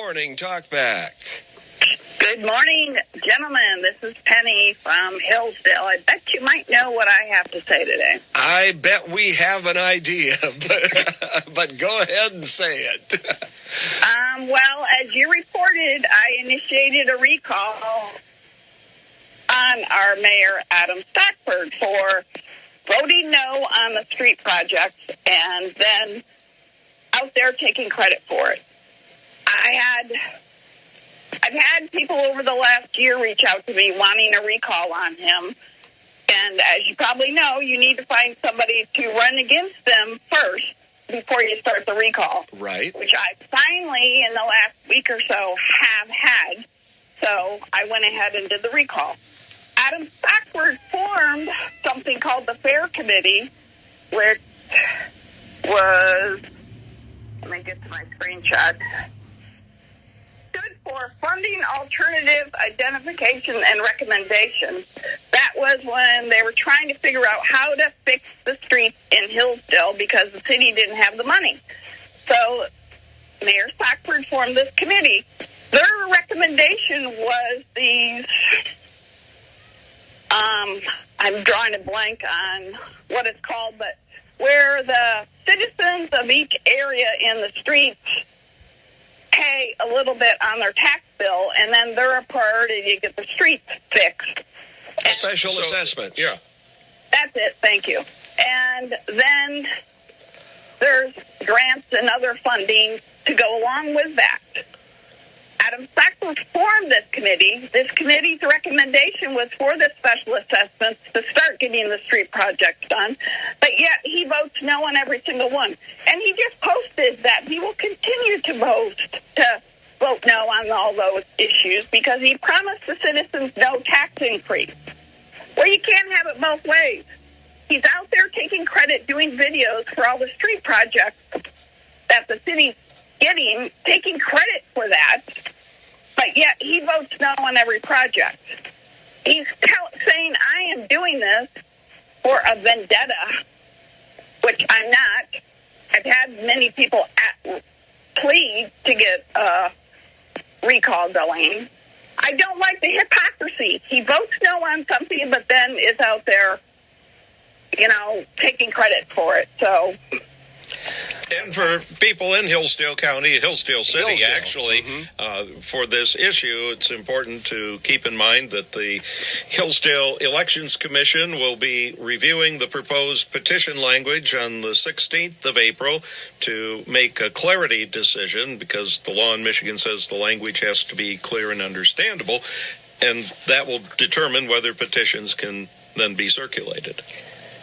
morning, Talkback. Good morning, gentlemen. This is Penny from Hillsdale. I bet you might know what I have to say today. I bet we have an idea, but go ahead and say it. Well, as you reported, I initiated a recall on our Mayor, Adam Stockford, for voting no on the street projects and then out there taking credit for it. I've had people over the last year reach out to me wanting a recall on him. And as you probably know, you need to find somebody to run against them first before you start the recall. Right. Which I finally, in the last week or so, have had. So I went ahead and did the recall. Adam Stockford formed something called the Fair Committee, which was, let me get to my screenshot, stood for Funding Alternative Identification and Recommendations. That was when they were trying to figure out how to fix the streets in Hillsdale because the city didn't have the money. So Mayor Stockford formed this committee. Their recommendation was these, I'm drawing a blank on what it's called, but where the citizens of each area in the streets pay a little bit on their tax bill, and then they're a priority to get the streets fixed. Special assessments. Yeah. That's it. Thank you. And then there's grants and other funding to go along with that. Adam Stockford formed this committee. This committee's recommendation was for the special assessments to start getting the street projects done, but yet he votes no on every single one. And he just posted that he will continue to vote no on all those issues because he promised the citizens no tax increase. Well, you can't have it both ways. He's out there taking credit, doing videos for all the street projects that the city's getting, taking credit for that, but yet he votes no on every project. He's saying, I am doing this for a vendetta, which I'm not. I've had many people plead to get a recall going. I don't like the hypocrisy. He votes no on something, but then is out there, taking credit for it. So... And for people in Hillsdale County, Hillsdale City, actually, for this issue, it's important to keep in mind that the Hillsdale Elections Commission will be reviewing the proposed petition language on the 16th of April to make a clarity decision, because the law in Michigan says the language has to be clear and understandable, and that will determine whether petitions can then be circulated.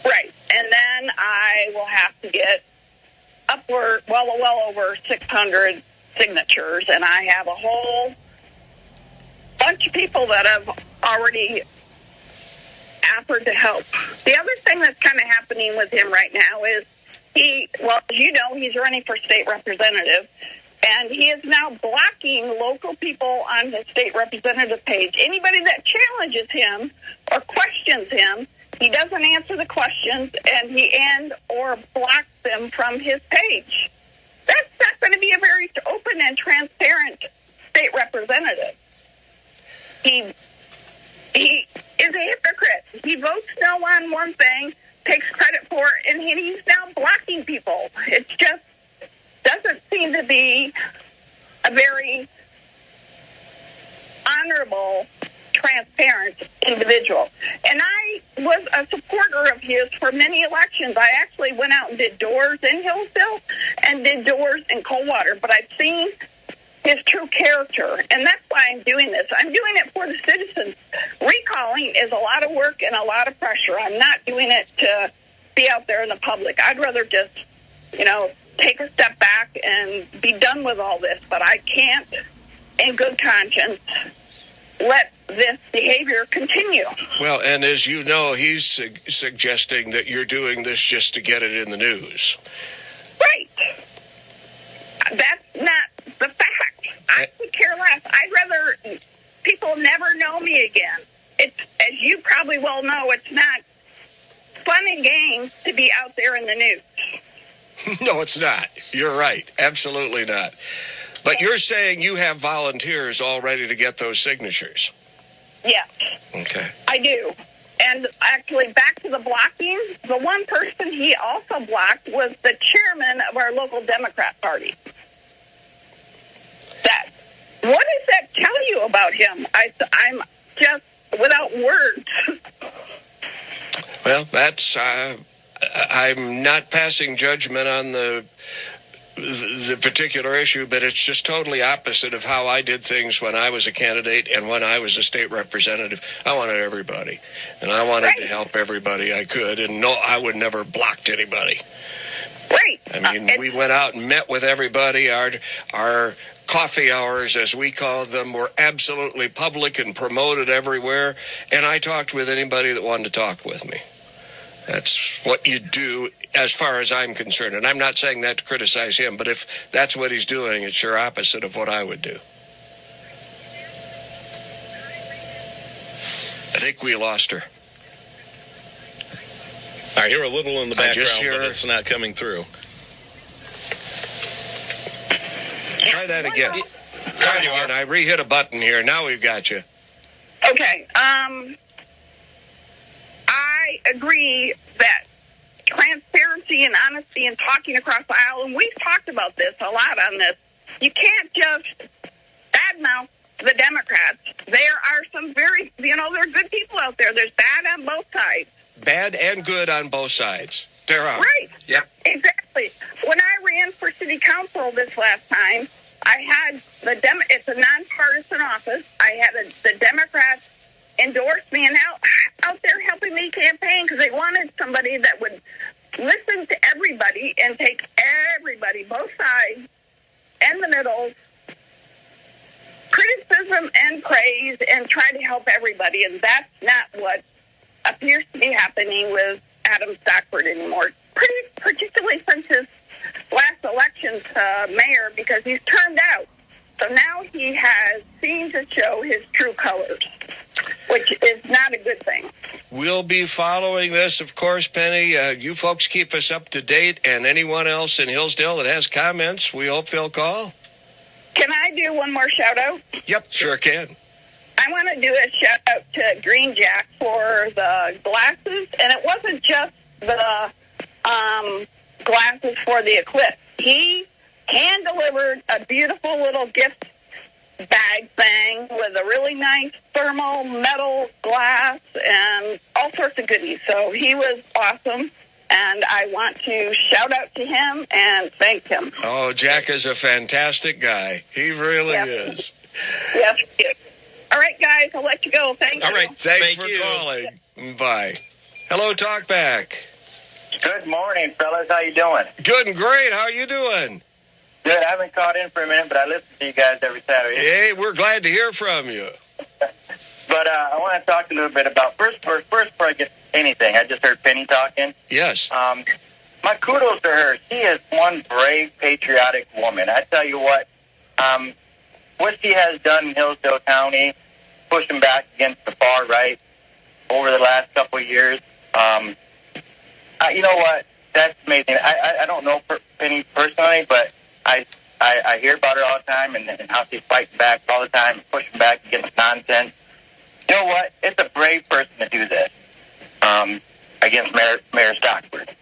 Right. And then I will have to get upward, well over 600 signatures, and I have a whole bunch of people that have already offered to help. The other thing that's kind of happening with him right now is he's running for state representative, and he is now blocking local people on his state representative page. Anybody that challenges him or questions him, he doesn't answer the questions, and he or blocks them from his page. That's not going to be a very open and transparent state representative. He is a hypocrite. He votes no on one thing, takes credit for it, and he's now blocking people. It just doesn't seem to be a very honorable, transparent individual. And I was a supporter of his for many elections. I actually went out and did doors in Hillsdale and did doors in Coldwater, but I've seen his true character, and that's why I'm doing this. I'm doing it for the citizens. Recalling is a lot of work and a lot of pressure. I'm not doing it to be out there in the public. I'd rather just, take a step back and be done with all this, but I can't, in good conscience, let this behavior continue. Well, and as you know, he's suggesting that you're doing this just to get it in the news. Right. That's not the fact. I could care less. I'd rather people never know me again. It's, as you probably well know, it's not fun and games to be out there in the news. No, it's not. You're right. Absolutely not. But you're saying you have volunteers all ready to get those signatures? Yes. Okay. I do. And actually, back to the blocking, the one person he also blocked was the chairman of our local Democrat Party. What does that tell you about him? I'm just without words. Well, that's I'm not passing judgment on the particular issue, but it's just totally opposite of how I did things when I was a candidate and when I was a state representative. I wanted everybody, and I wanted to help everybody I could, and no, I would never blocked anybody. Right. I mean, we went out and met with everybody. Our coffee hours, as we called them, were absolutely public and promoted everywhere, and I talked with anybody that wanted to talk with me. That's what you do as far as I'm concerned. And I'm not saying that to criticize him, but if that's what he's doing, it's sure opposite of what I would do. I think we lost her. I hear a little in the background, but it's not coming through. Try that again. Try it again. I re-hit a button here. Now we've got you. Okay. I agree that transparency and honesty and talking across the aisle, and we've talked about this a lot on this, you can't just badmouth the Democrats. There are some very, there are good people out there. There's bad on both sides. Bad and good on both sides. They're out. Right. Yep. Exactly. When I ran for city council this last time, I had it's a nonpartisan office. I had the Democrats endorse me and out there helping me campaign because they wanted somebody that would listen to everybody and take everybody, both sides and the middle, criticism and praise, and try to help everybody. And that's not what appears to be happening with Adam Stockford anymore, particularly since his last election to mayor, because he's turned out. So now he has seemed to show his true colors, which is not a good thing. We'll be following this, of course, Penny. You folks keep us up to date, and anyone else in Hillsdale that has comments, we hope they'll call. Can I do one more shout-out? Yep, sure can. I want to do a shout-out to Green Jack for the glasses, and it wasn't just the glasses for the eclipse. He hand-delivered a beautiful little gift bag thing with a really nice thermal metal glass and all sorts of goodies. So he was awesome, and I want to shout out to him and thank him. Oh, Jack is a fantastic guy. He really is. Yes, he is. All right, guys, I'll let you go. Thank you. All right, thanks thank for you. calling. Bye. Hello, Talkback. Good morning, fellas. How you doing? Good and great. How are you doing? Good. I haven't caught in for a minute, but I listen to you guys every Saturday. Hey, we're glad to hear from you. But I want to talk a little bit about, first before I get anything, I just heard Penny talking. Yes. My kudos to her. She is one brave, patriotic woman. I tell you what she has done in Hillsdale County, pushing back against the far right over the last couple of years, you know what? That's amazing. I don't know Penny personally, but I hear about her all the time and how she's fighting back all the time, pushing back against nonsense. You know what? It's a brave person to do this against Mayor Stockford.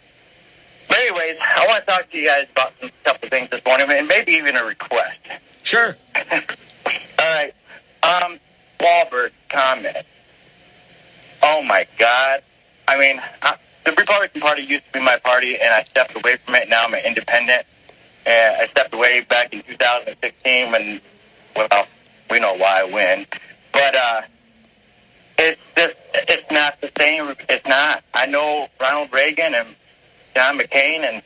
But anyways, I want to talk to you guys about a couple of things this morning, and maybe even a request. Sure. All right. Wahlberg comment. Oh, my God. I mean, the Republican Party used to be my party, and I stepped away from it. Now I'm an independent. And I stepped away back in 2016 when, well, we know why I win. But it's not the same. It's not. I know Ronald Reagan and John McCain and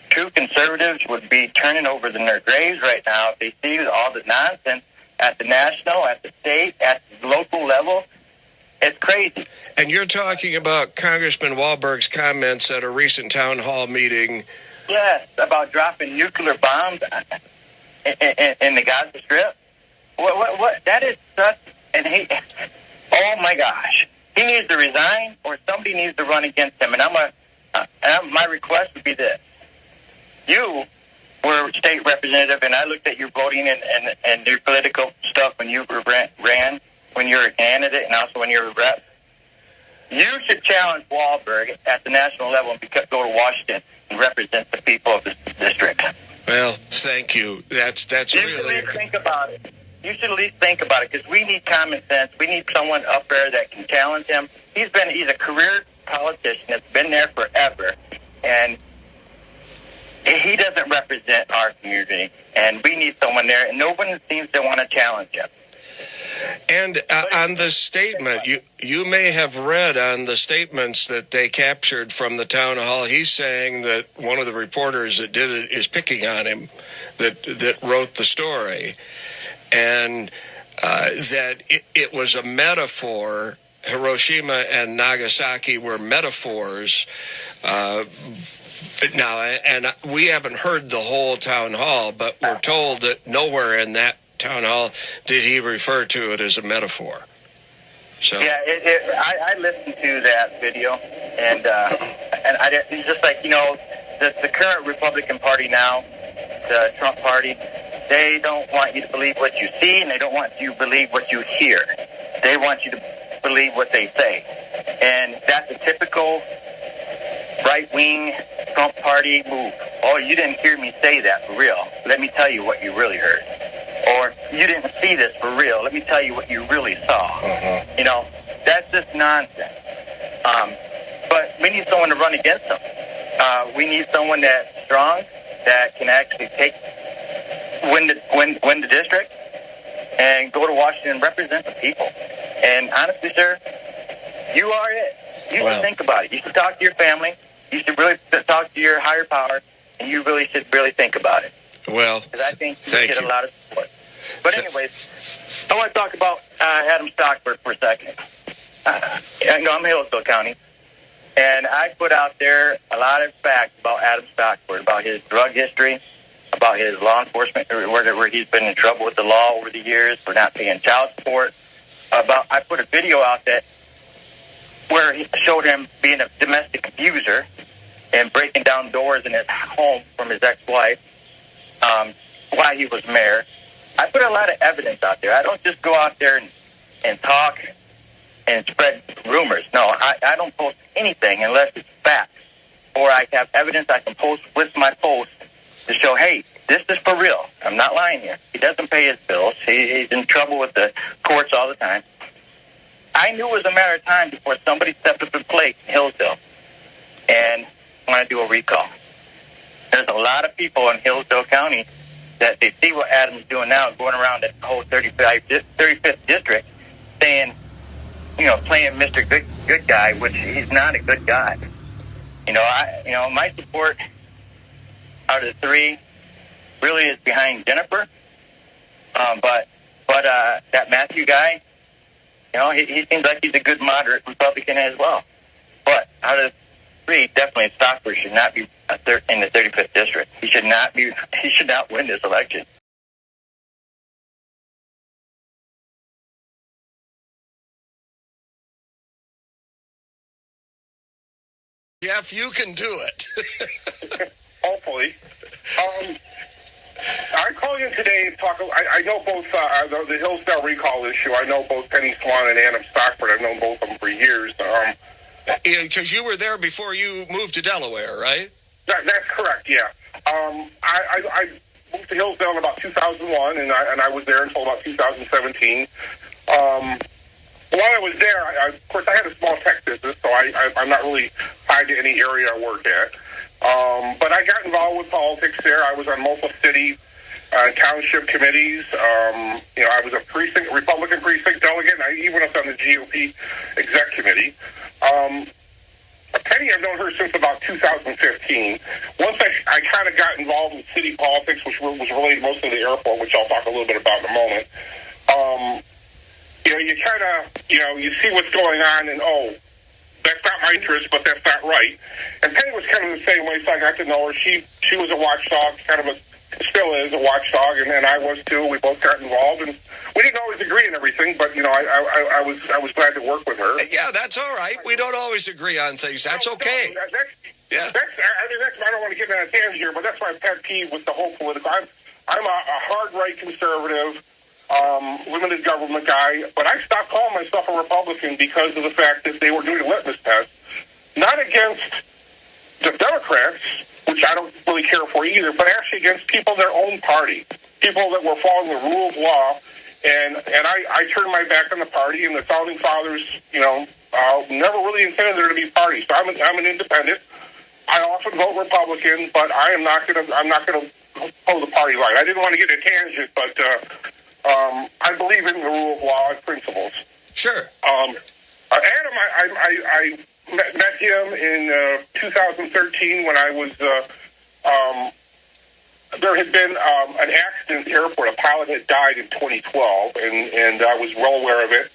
true conservatives would be turning over in their graves right now if they see all the nonsense at the national, at the state, at the local level. It's crazy. And you're talking about Congressman Wahlberg's comments at a recent town hall meeting. Yes, about dropping nuclear bombs in the Gaza Strip. What? That is such an hate. Oh my gosh, he needs to resign, or somebody needs to run against him. And my request would be this: you were state representative, and I looked at your voting and your political stuff when you ran, when you were a candidate, and also when you were a rep. You should challenge Wahlberg at the national level and go to Washington and represent the people of the district. Well, thank you. That's You should at really. least think about it. You should at least think about it, because we need common sense. We need someone up there that can challenge him. He's a career politician that's been there forever, and he doesn't represent our community. And we need someone there, and no one seems to want to challenge him. And on the statement, you may have read on the statements that they captured from the town hall, he's saying that one of the reporters that did it is picking on him, that wrote the story, and that it was a metaphor. Hiroshima and Nagasaki were metaphors. Now, and we haven't heard the whole town hall, but we're told that nowhere in that town hall did he refer to it as a metaphor. So Yeah, I listened to that video, and it's just like, the current Republican Party now, the Trump Party, they don't want you to believe what you see, and they don't want you to believe what you hear. They want you to believe what they say. And that's a typical right-wing Trump Party move. Oh, you didn't hear me say that for real. Let me tell you what you really heard. Or, you didn't see this for real. Let me tell you what you really saw. That's just nonsense. But we need someone to run against them. We need someone that's strong, that can actually win the district, and go to Washington and represent the people. And honestly, sir, you are it. You should think about it. You should talk to your family. You should really talk to your higher power, and you really should think about it. Well, because I think you get a lot of support. But anyways, I want to talk about Adam Stockford for a second. I'm Hillsdale County, and I put out there a lot of facts about Adam Stockford, about his drug history, about his law enforcement, where he's been in trouble with the law over the years for not paying child support. I put a video out that where he showed him being a domestic abuser and breaking down doors in his home from his ex-wife while he was mayor. I put a lot of evidence out there. I don't just go out there and talk and spread rumors. No, I don't post anything unless it's facts, or I have evidence I can post with my post to show, hey, this is for real. I'm not lying here. He doesn't pay his bills. He's in trouble with the courts all the time. I knew it was a matter of time before somebody stepped up to the plate in Hillsdale and want to do a recall. There's a lot of people in Hillsdale County that they see what Adam's doing now, going around the whole 35th district, saying, playing Mr. Good Guy, which he's not a good guy. My support out of the three really is behind Jennifer, but that Matthew guy, he seems like he's a good moderate Republican as well. But out of the three, definitely Stockford should not be in the 35th district. He should not win this election. Jeff, you can do it. Hopefully. I call you today to talk. I know both the Hillsdale recall issue. I know both Penny Swan and Adam Stockford. I've known both of them for years. Because you were there before you moved to Delaware, right? That's correct. Yeah. I moved to Hillsdale in about 2001, and I was there until about 2017. While I was there, of course, I had a small tech business, so I'm not really tied to any area I work at. But I got involved with politics there. I was on multiple city township committees. I was a Republican precinct delegate, and I even was on the GOP exec committee. Penny, I've known her since about 2015. Once I kind of got involved in city politics, which was related mostly to the airport, which I'll talk a little bit about in a moment. You kind of, you see what's going on, and that's not my interest, but that's not right. And Penny was kind of the same way, so I got to know her. She was a watchdog, still is a watchdog, and I was too. We both got involved, and we didn't always agree on everything, but I was glad to work with her. Yeah, that's all right. We don't always agree on things. That's okay. That's don't want to get on a tangent here, but that's my pet peeve with the whole political. I'm a hard right conservative, limited government guy, but I stopped calling myself a Republican because of the fact that they were doing a litmus test, not against the Democrats, which I don't really care for either, but actually against people in their own party, people that were following the rule of law. And I turned my back on the party, and the founding fathers, never really intended there to be parties. So I'm an independent. I often vote Republican, but I'm not gonna hold the party line. I didn't want to get a tangent, but I believe in the rule of law and principles. Sure. Adam, I met him in 2013 when I was. There had been an accident at the airport. A pilot had died in 2012, and I was well aware of it.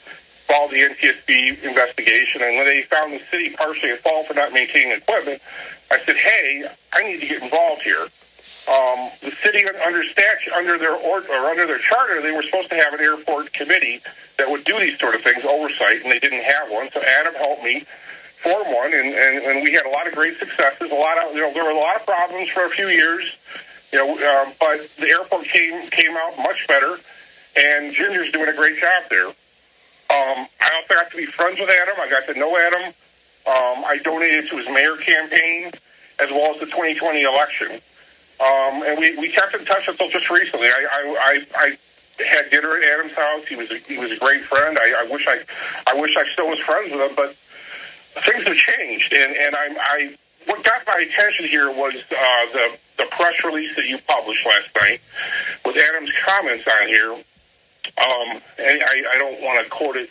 Followed the NTSB investigation, and when they found the city partially at fault for not maintaining equipment, I said, "Hey, I need to get involved here." The city, under their charter, they were supposed to have an airport committee that would do these sort of things, oversight, and they didn't have one. So Adam helped me form one, and we had a lot of great successes. There were a lot of problems for a few years. But the airport came out much better, and Ginger's doing a great job there. I also got to be friends with Adam. I got to know Adam. I donated to his mayor campaign as well as the 2020 election. And we kept in touch until just recently. I had dinner at Adam's house. He was a great friend. I wish I still was friends with him, but things have changed. And what got my attention here was the press release that you published last night with Adam's comments on here. And I don't want to quote it.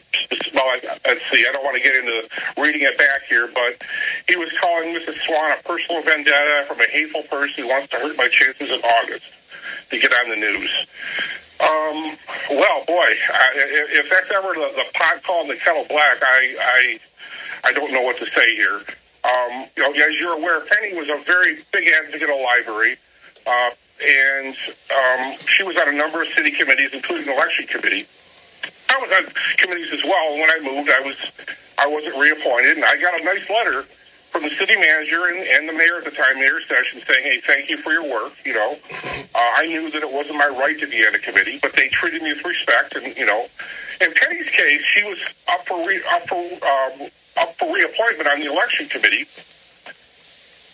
Well, let's see. I don't want to get into reading it back here, but he was calling Mrs. Swan a personal vendetta from a hateful person who wants to hurt my chances in August to get on the news. Well, boy, if that's ever the pot calling the kettle black, I don't know what to say here. As you're aware, Penny was a very big advocate of the library, and she was on a number of city committees, including the election committee. I was on committees as well, and when I moved, I wasn't reappointed, and I got a nice letter from the city manager and the mayor at the time, Mayor Stockford, saying, "Hey, thank you for your work." I knew that it wasn't my right to be on a committee, but they treated me with respect, and in Penny's case, she was up for reappointment on the election committee.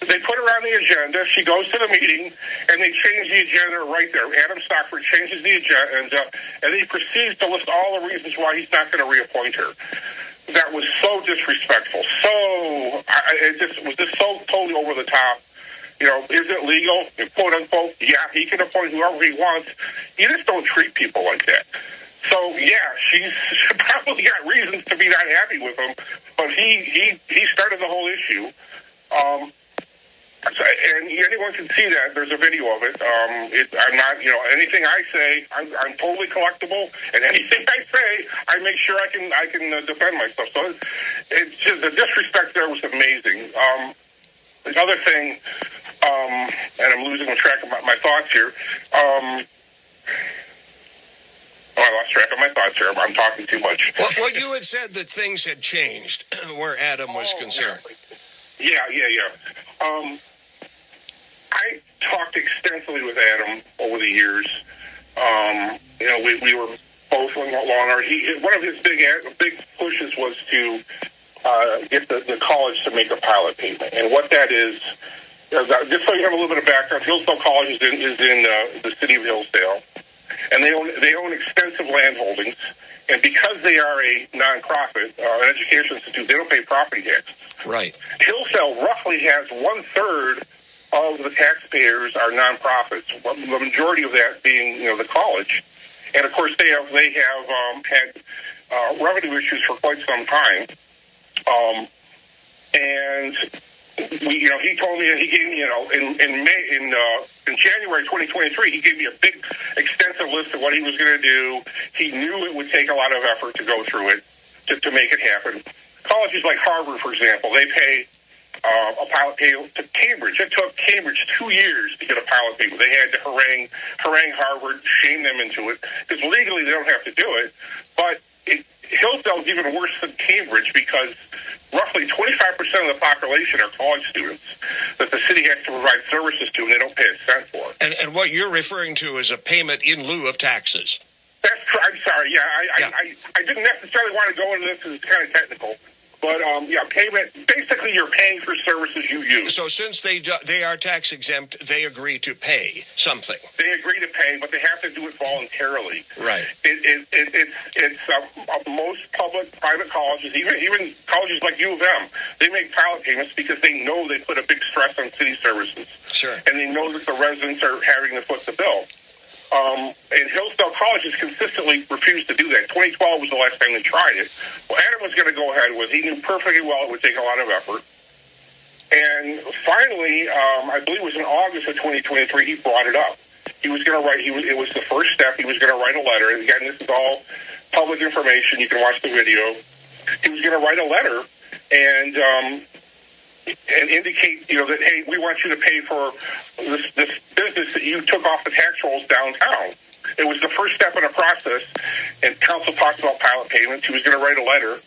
They put her on the agenda. She goes to the meeting, and they change the agenda right there. Adam Stockford changes the agenda, and he proceeds to list all the reasons why he's not going to reappoint her. That was so disrespectful. It was just so totally over the top. Is it legal? Quote unquote. Yeah, he can appoint whoever he wants. You just don't treat people like that. So yeah, she's probably got reasons to be not happy with him, but he started the whole issue. And anyone can see that. There's a video of it. I'm not, anything I say, I'm totally collectible, and anything I say, I make sure I can defend myself. So it's just the disrespect there was amazing. The other thing, and I'm losing track of my thoughts here. I lost track of my thoughts here. I'm talking too much. Well, you had said that things had changed where Adam was concerned. Yeah. I talked extensively with Adam over the years. We were both on one of his big pushes was to get the college to make a pilot payment. And what that is, just so you have a little bit of background, Hillsdale College is in the city of Hillsdale, and they own extensive land holdings. And because they are a nonprofit, an education institute, they don't pay property taxes. Right. Hillsdale roughly has 1/3 of the taxpayers are nonprofits. The majority of that being, the college, and of course they have had revenue issues for quite some time. And he told me that he gave me, in January 2023, he gave me a big, extensive list of what he was going to do. He knew it would take a lot of effort to go through it to make it happen. Colleges like Harvard, for example, they pay a pilot payment to Cambridge. It took Cambridge 2 years to get a pilot payment. They had to harangue Harvard, shame them into it, because legally they don't have to do it. But Hillsdale is even worse than Cambridge because roughly 25% of the population are college students that the city has to provide services to, and they don't pay a cent for. And what you're referring to is a payment in lieu of taxes. That's true. I'm sorry. Yeah, I didn't necessarily want to go into this because it's kind of technical. But, payment, basically you're paying for services you use. So since they are tax exempt, they agree to pay something. They agree to pay, but they have to do it voluntarily. Right. It's most private colleges, even colleges like U of M, they make pilot payments because they know they put a big stress on city services. Sure. And they know that the residents are having to foot the bill. And Hillsdale College has consistently refused to do that. 2012 was the last time they tried it. Well, Adam was going to go ahead with it. He knew perfectly well it would take a lot of effort. And finally, I believe it was in August of 2023, he brought it up. He was going to write, it was the first step. He was going to write a letter. And again, this is all public information. You can watch the video. He was going to write a letter and indicate, that, hey, we want you to pay for this business that you took off the tax rolls downtown. It was the first step in a process, and council talked about pilot payments. He was going to write a letter,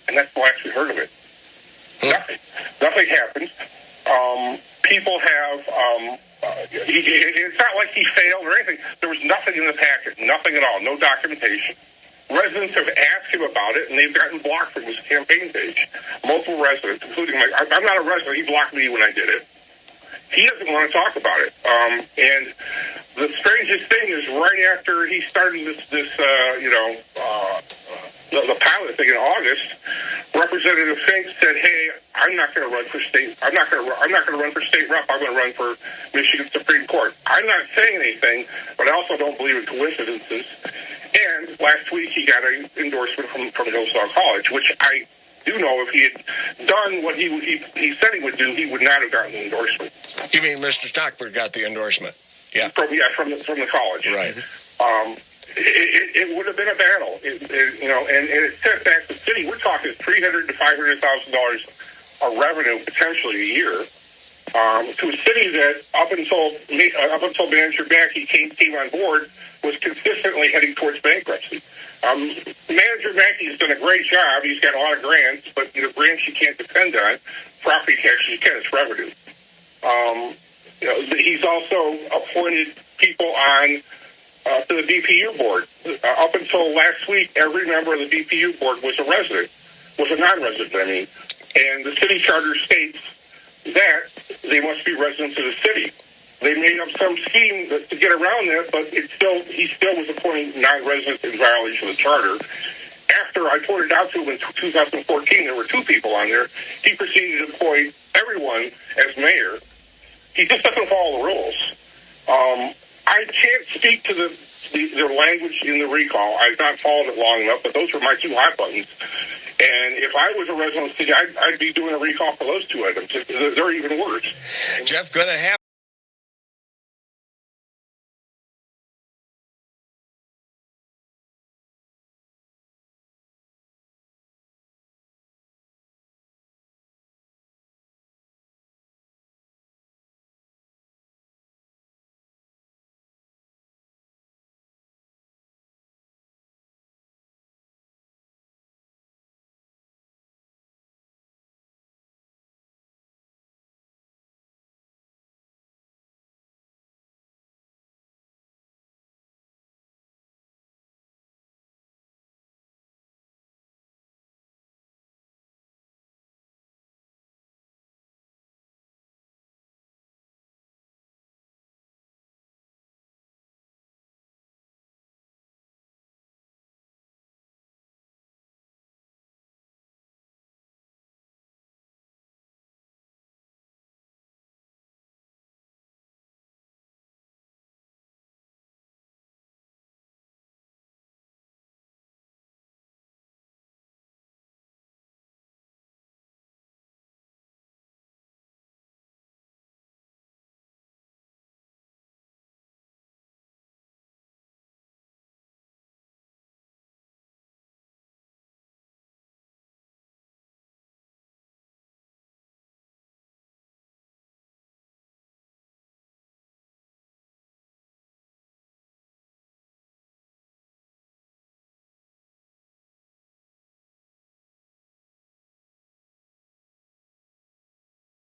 and that's the last we heard of it. Nothing happened. People have, it's not like he failed or anything. There was nothing in the packet, nothing at all, no documentation. Residents have asked him about it, and they've gotten blocked from his campaign page. Multiple residents, including I'm not a resident. He blocked me when I did it. He doesn't want to talk about it. And the strangest thing is, right after he started the pilot thing in August, Representative Fink said, "Hey, I'm not going to run for state. I'm not going to run for state rep. I'm going to run for Michigan Supreme Court." I'm not saying anything, but I also don't believe in coincidences. And last week he got an endorsement from Hillsdale College, which I do know if he had done what he said he would do, he would not have gotten the endorsement. You mean Mr. Stockford got the endorsement? Yeah. From the college. Right. It would have been a battle, and it set back the city. We're talking $300,000 to $500,000 of revenue potentially a year. To a city that up until Manager Mackey came on board was consistently heading towards bankruptcy. Manager Mackey has done a great job. He's got a lot of grants, but grants you can't depend on. Property taxes you can. It's revenue. He's also appointed people on to the BPU board. Up until last week, every member of the BPU board was a non-resident. And the city charter states that they must be residents of the city. They made up some scheme to get around that, but he still was appointing non-residents in violation of the charter. After I pointed out to him in 2014, there were two people on there. He proceeded to appoint everyone as mayor. He just doesn't follow the rules. I can't speak to the language in the recall. I've not followed it long enough, but those were my two hot buttons. And if I was a resident of the city, I'd be doing a recall for those two items. They're even worse. Jeff, going to have